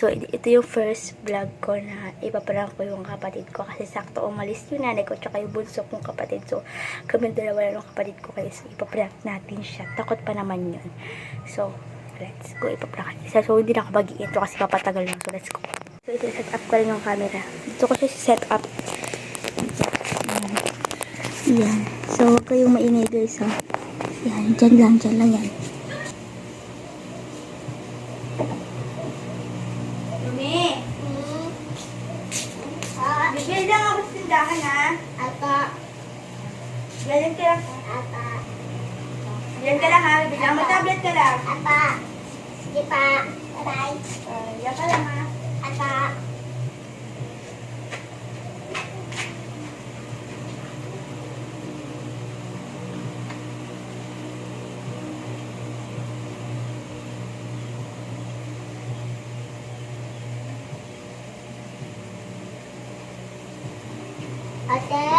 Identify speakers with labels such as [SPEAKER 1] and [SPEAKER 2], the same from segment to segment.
[SPEAKER 1] So, ito yung first vlog ko na ipaprank ko yung kapatid ko kasi sakto umalis yung nanay ko tsaka yung bunso kong kapatid. So, kami dalawa lang ng kapatid ko kaya so, ipaprank natin siya. Takot pa naman yun. So, let's go ipaprank. So, hindi na ako mag-iinto kasi papatagal lang. So, let's go. So, ito set up ko rin yung camera. Dito ko siya set up. Yan. So, huwag kayong maingay guys ha. Yan. Dyan lang yan. Bigyan lang ako sa tindahan, ha? Apa. Ganyan ka lang. Apa. Ganyan ka lang, ha? Bigyan mo tablet ka lang. Apa. Sige pa. Bye-bye. Yan ka lang, ha? Apa. Ate?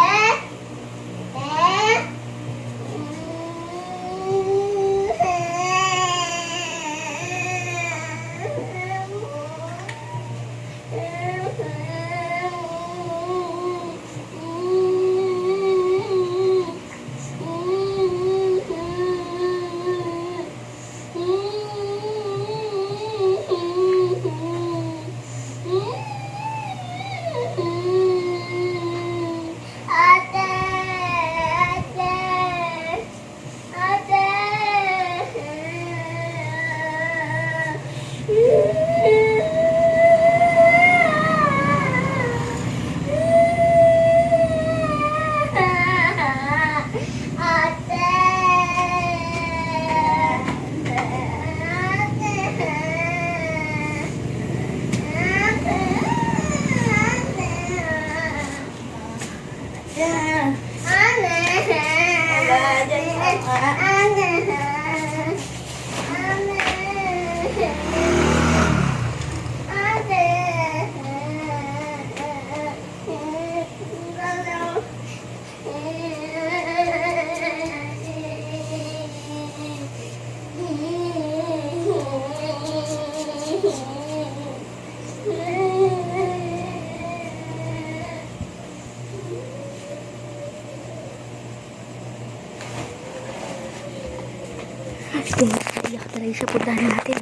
[SPEAKER 1] Sige, iyak talaga siya. Puntahan natin.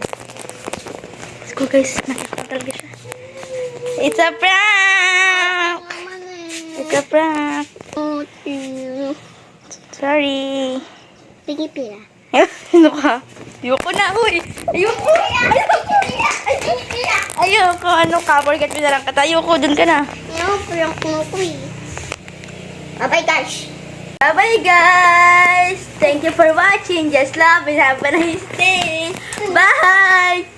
[SPEAKER 1] Let's go guys. Nakikita talaga siya. It's a prank! It's a prank! Sorry.
[SPEAKER 2] Pigipira.
[SPEAKER 1] Ano ka? Ayoko na, uy! Ayoko! Ayoko! Ano ka? Forget mo na lang kata. Ayoko, dun ka na.
[SPEAKER 2] No, prank mo ko eh. Bye-bye guys.
[SPEAKER 1] Bye-bye guys! Thank you for watching. Just love and have a nice day. Bye!